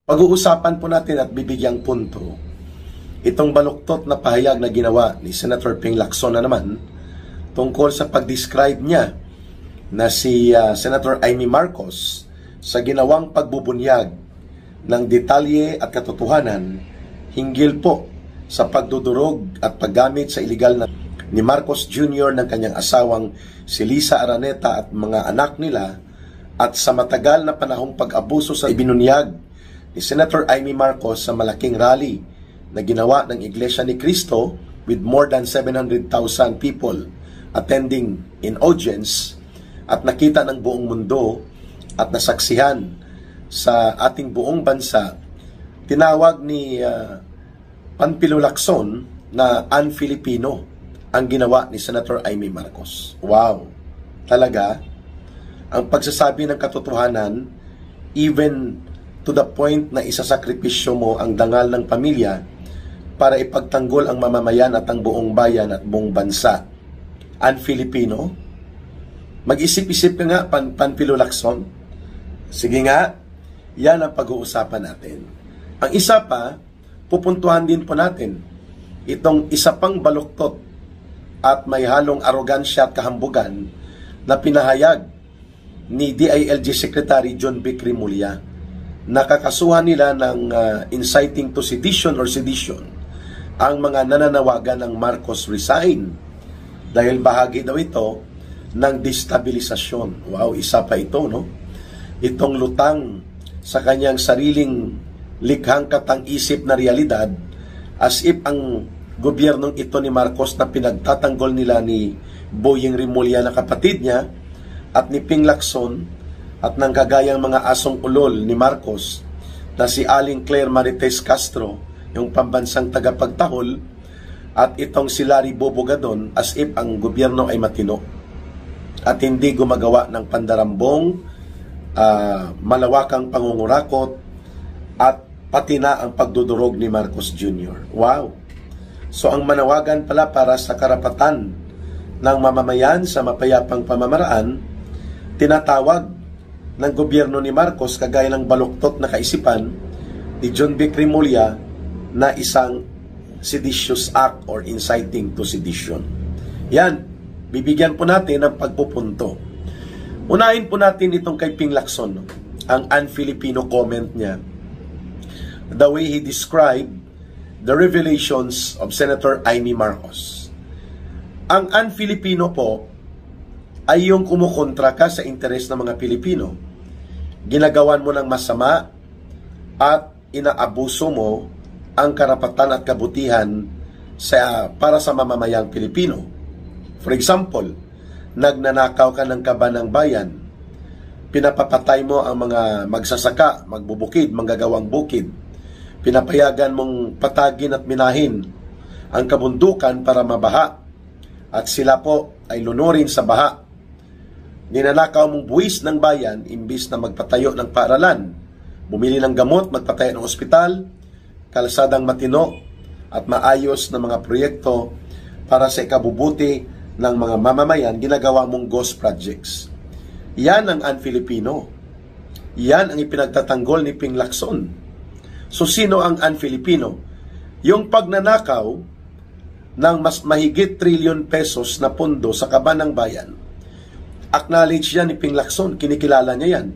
Pag-uusapan po natin at bibigyang punto itong baluktot na pahayag na ginawa ni Senator Ping Lacson na naman tungkol sa pag-describe niya na si Senator Amy Marcos sa ginawang pagbubunyag ng detalye at katotohanan hinggil po sa pagdudurog at paggamit sa iligal na ni Marcos Jr. ng kanyang asawang si Lisa Araneta at mga anak nila at sa matagal na panahong pag-abuso sa ibinunyag ni Senator Amy Marcos sa malaking rally na ginawa ng Iglesia ni Cristo with more than 700,000 people attending in audience at nakita ng buong mundo at nasaksihan sa ating buong bansa. Tinawag ni Panfilo Lacson na un-Filipino ang ginawa ni Senator Amy Marcos. Wow! Talaga, ang pagsasabi ng katotohanan, even to the point na isasakripisyo mo ang dangal ng pamilya para ipagtanggol ang mamamayan at ang buong bayan at buong bansa. Un-Filipino? Mag-isip-isip ka nga, Panfilo Lacson. Sige nga, yan ang pag-uusapan natin. Ang isa pa, pupuntuhan din po natin itong isa pang baluktot at may halong arogansya at kahambugan na pinahayag ni DILG Secretary John B. Rimulya. Nakakasuhan nila ng inciting to sedition or sedition ang mga nananawagan ng Marcos resign dahil bahagi daw ito ng destabilisasyon. Wow, isa pa ito, no? Itong lutang sa kanyang sariling likhang katang-isip na realidad as if ang gobyernong ito ni Marcos na pinagtatanggol nila ni Boyeng Rimulya na kapatid niya at ni Ping Lacson at ng kagayang mga asong ulol ni Marcos na si Aling Claire Marites Castro, yung pambansang tagapagtahol, at itong si Larry Bobogadon as if ang gobyerno ay matino at hindi gumagawa ng pandarambong, malawakang pangungurakot at pati na ang pagdudurog ni Marcos Jr. Wow! So ang manawagan pala para sa karapatan ng mamamayan sa mapayapang pamamaraan, tinatawag ng gobyerno ni Marcos kagaya ng baluktot na kaisipan ni John B. Rimulya na isang seditious act or inciting to sedition. Yan, bibigyan po natin ng pagpupunto. Unahin po natin itong kay Ping Lacson, no? Ang un-Filipino comment niya, the way he described the revelations of Senator Amy Marcos. Ang un-Filipino po ay yung kumukontra ka sa interes ng mga Pilipino. Ginagawan mo ng masama at inaabuso mo ang karapatan at kabutihan para sa mamamayang Pilipino. For example, nagnanakaw ka ng kaban ng bayan, pinapapatay mo ang mga magsasaka, magbubukid, manggagawang bukid, pinapayagan mong patagin at minahin ang kabundukan para mabaha at sila po ay lunurin sa baha. Ninanakaw mong buwis ng bayan imbis na magpatayo ng paaralan, bumili ng gamot, magpatayo ng ospital, kalsadang matino at maayos na mga proyekto para sa ikabubuti ng mga mamamayan, ginagawa mong ghost projects. Yan ang un-Filipino. Yan ang ipinagtatanggol ni Ping Lacson. So sino ang un-Filipino? Yung pagnanakaw ng mas mahigit trilyon pesos na pondo sa kaban ng bayan, acknowledge yan ni Ping Lacson, kinikilala niya yan.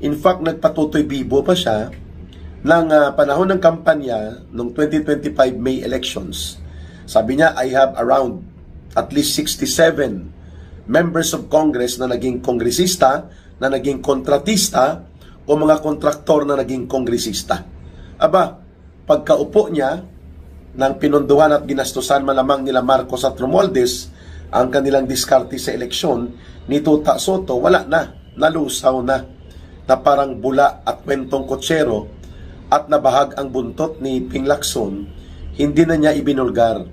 In fact, nagpatutoy bibo pa siya ng panahon ng kampanya noong 2025 May elections. Sabi niya, I have around at least 67 members of Congress na naging kongresista, na naging kontratista, o mga kontraktor na naging kongresista. Aba, pagkaupo niya ng pinunduhan at ginastusan malamang nila Marcos at Romualdez ang kanilang diskarte sa eleksyon, ni Tuta Soto, wala na, nalusaw na parang bula at kwentong kotsero at nabahag ang buntot ni Ping Lacson, hindi na niya ibinulgar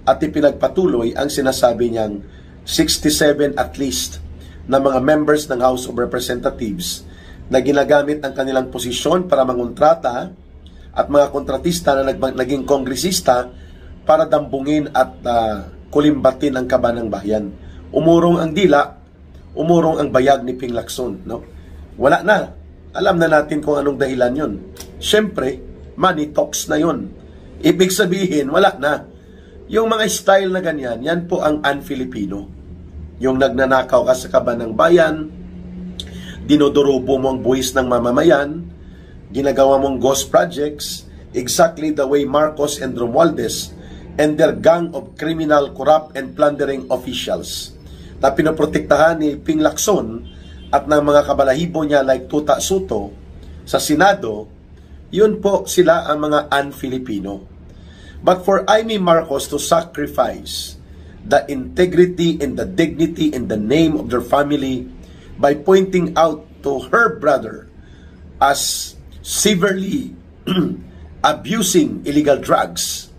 at ipinagpatuloy ang sinasabi niyang 67 at least na mga members ng House of Representatives na ginagamit ang kanilang posisyon para mangontrata at mga kontratista na naging kongresista para dambungin at kulimbatin ang kaban ng bayan. Umurong ang dila, umurong ang bayag ni Ping Lacson, no? Wala na. Alam na natin kung anong dahilan yun. Siyempre, money talks na yun. Ibig sabihin, wala na. Yung mga style na ganyan, yan po ang un-Filipino. Yung nagnanakaw ka sa kaban ng bayan, dinudurubo mo ang buwis ng mamamayan, ginagawa mong ghost projects, exactly the way Marcos and Romualdez and their gang of criminal, corrupt, and plundering officials na pinoprotektahan ni Ping Lacson at ng mga kabalahibo niya like Tuta Soto sa Senado, yun po sila ang mga un-Filipino. But for Amy Marcos to sacrifice the integrity and the dignity and the name of their family by pointing out to her brother as severely abusing illegal drugs,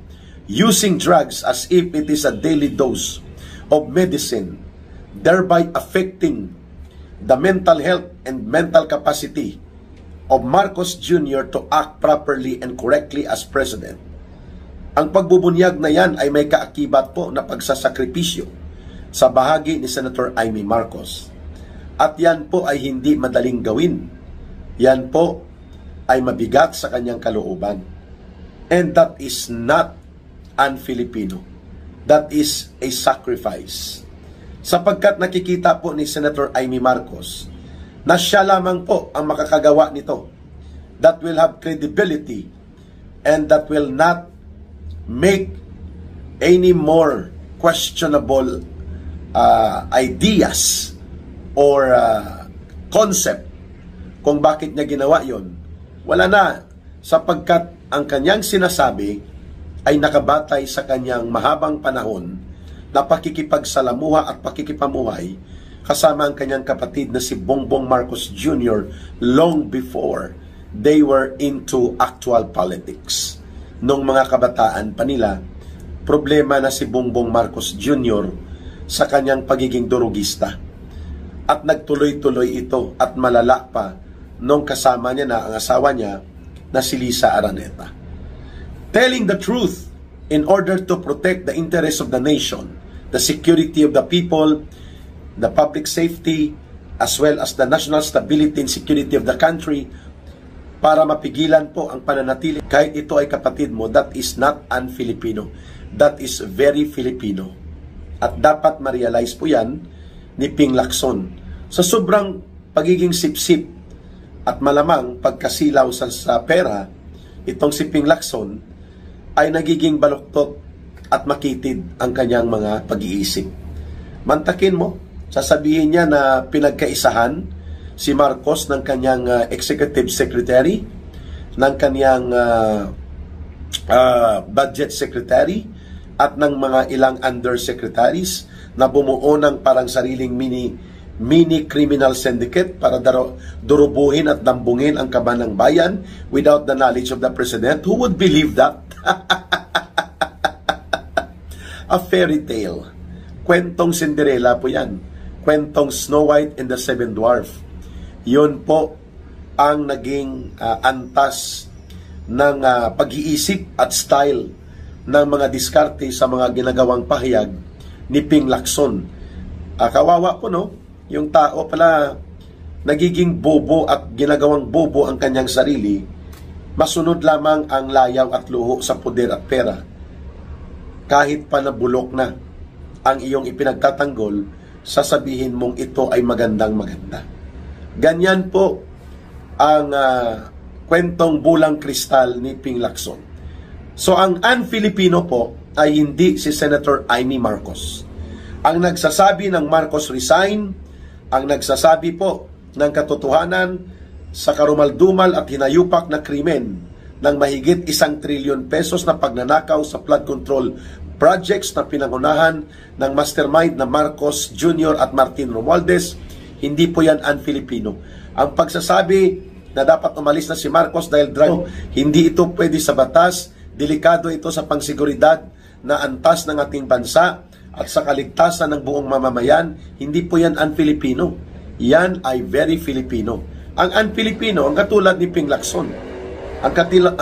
using drugs as if it is a daily dose of medicine, thereby affecting the mental health and mental capacity of Marcos Jr. to act properly and correctly as president. Ang pagbubunyag na yan ay may kaakibat po na pagsasakripisyo sa bahagi ni Senator Amy Marcos. At yan po ay hindi madaling gawin. Yan po ay mabigat sa kanyang kalooban. And that is not un-Filipino. That is a sacrifice. Sapagkat nakikita po ni Senator Amy Marcos na siya lamang po ang makakagawa nito that will have credibility and that will not make any more questionable ideas or concept kung bakit niya ginawa yon. Wala na, sapagkat ang kanyang sinasabi ay nakabatay sa kanyang mahabang panahon na pakikipagsalamuha at pakikipamuhay kasama ang kanyang kapatid na si Bongbong Marcos Jr. long before they were into actual politics. Nung mga kabataan pa nila, problema na si Bongbong Marcos Jr. sa kanyang pagiging durugista. At nagtuloy-tuloy ito at malala pa nung kasama niya na ang asawa niya na si Lisa Araneta. Telling the truth in order to protect the interests of the nation, the security of the people, the public safety, as well as the national stability and security of the country, para mapigilan po ang pananatili. Kahit ito ay kapatid mo, that is not un-Filipino. That is very Filipino. At dapat ma-realize po yan ni Ping Lacson. Sa sobrang pagiging sipsip at malamang pagkasilaw sa pera, itong si Ping Lacson ay nagiging baluktot at makitid ang kanyang mga pag-iisip. Mantakin mo, sasabihin niya na pinagkaisahan si Marcos ng kanyang executive secretary, ng kanyang budget secretary, at ng mga ilang undersecretaries na bumuo ng parang sariling mini criminal syndicate para durubuhin at dambungin ang kaban ng bayan without the knowledge of the president. Who would believe that? A fairy tale. Kwentong Cinderella po yan. Kwentong Snow White and the Seven Dwarf. Yun po ang naging antas ng pag-iisip at style ng mga diskarte sa mga ginagawang pahayag ni Ping Lacson. Kawawa po, no? Yung tao pala nagiging bobo at ginagawang bobo ang kanyang sarili, masunod lamang ang layaw at luho sa poder at pera. Kahit pa nabulok na ang iyong ipinagtatanggol, sasabihin mong ito ay magandang maganda. Ganyan po ang kwentong bulang kristal ni Ping Lacson. So ang un-Filipino po ay hindi si Senator Amy Marcos. Ang nagsasabi ng Marcos resign, ang nagsasabi po ng katotohanan sa karumaldumal at hinayupak na krimen ng mahigit 1 trilyon pesos na pagnanakaw sa flood control projects na pinangunahan ng mastermind na Marcos Jr. at Martin Romualdez, hindi po yan un-Filipino. Ang pagsasabi na dapat umalis na si Marcos dahil drug, hindi ito pwede sa batas, delikado ito sa pangsiguridad na antas ng ating bansa at sa kaligtasan ng buong mamamayan, hindi po yan un-Filipino. Yan ay very Filipino. Ang un-Filipino, ang katulad ni Ping Lacson, ang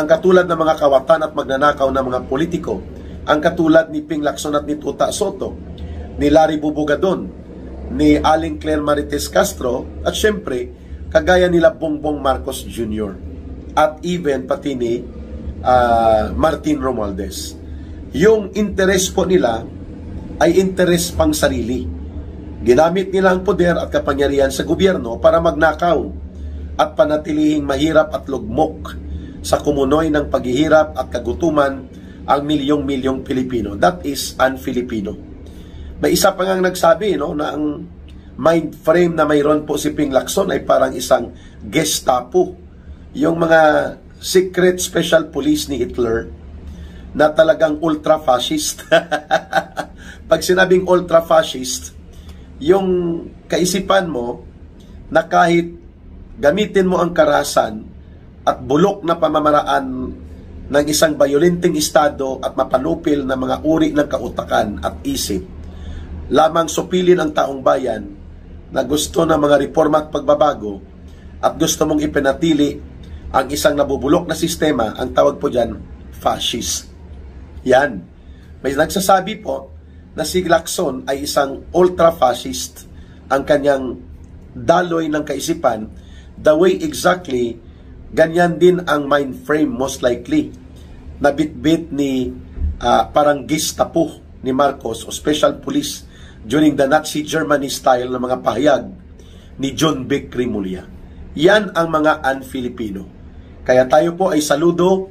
katulad ng mga kawatan at magnanakaw ng mga politiko, ang katulad ni Ping Lacson at ni Tuta Soto, ni Larry Bubugadon, ni Aling Claire Marites Castro, at syempre, kagaya nila Bongbong Marcos Jr. at even pati ni Martin Romualdez. Yung interes po nila ay interes pang sarili. Ginamit nila ang poder at kapangyarihan sa gobyerno para magnakaw at panatilihing mahirap at lugmok sa kumunoy ng paghihirap at kagutuman ang milyong-milyong Pilipino. That is un-Filipino. May isa pa ngang nagsabi, no, na ang mind frame na mayroon po si Ping Lacson ay parang isang Gestapo. Yung mga secret special police ni Hitler na talagang ultra-fascist. Pag sinabing ultra-fascist, yung kaisipan mo na kahit gamitin mo ang karahasan at bulok na pamamaraan ng isang bayolenteng estado at mapanupil na mga uri ng kautakan at isip, lamang supilin ang taong bayan na gusto ng mga reforma at pagbabago at gusto mong ipinatili ang isang nabubulok na sistema, ang tawag po dyan, fascist. Yan. May nagsasabi po na si Lacson ay isang ultra-fascist. Ang kanyang daloy ng kaisipan, the way exactly, ganyan din ang mind frame most likely na bit-bit ni parang Gestapo ni Marcos o special police during the Nazi Germany style ng mga pahayag ni John Vic Rimulya. Yan ang mga un-Filipino. Kaya tayo po ay saludo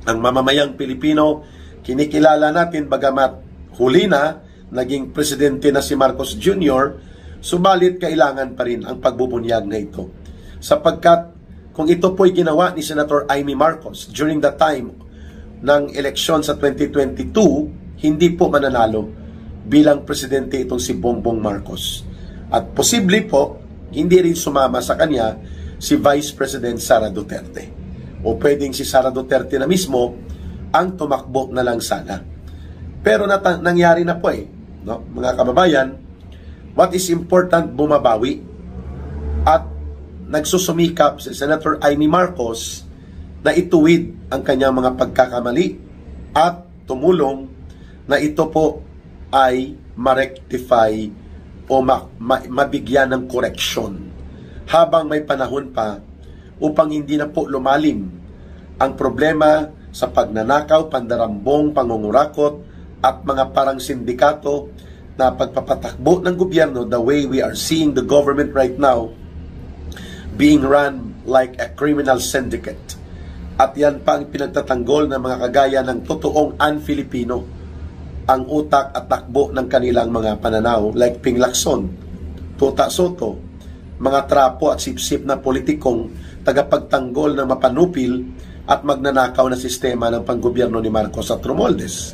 ang mamamayang Pilipino. Kinikilala natin bagamat huli na, naging presidente na si Marcos Jr., subalit kailangan pa rin ang pagbubunyag na ito. Sapagkat kung ito po'y ginawa ni Senator Amy Marcos during the time ng eleksyon sa 2022, hindi po mananalo bilang presidente itong si Bongbong Marcos. At posible po, hindi rin sumama sa kanya si Vice President Sara Duterte. O pwedeng si Sara Duterte na mismo ang tumakbo na lang sana. Pero nangyari na po no? Mga kababayan, what is important, bumabawi. At nagsusumikap si Senator Amy Marcos na ituwid ang kanyang mga pagkakamali at tumulong na ito po ay ma-rectify o mabigyan ng koreksyon habang may panahon pa upang hindi na po lumalim ang problema sa pagnanakaw, pandarambong, pangungurakot at mga parang sindikato na pagpapatakbo ng gobyerno the way we are seeing the government right now being run like a criminal syndicate. At yan pa ang pinagtatanggol ng mga kagaya ng totoong un-Filipino ang utak at takbo ng kanilang mga pananaw like Ping Lacson, Tuta Soto, mga trapo at sipsip na politikong tagapagtanggol ng mapanupil at magnanakaw na sistema ng panggobyerno ni Marcos at Romualdez.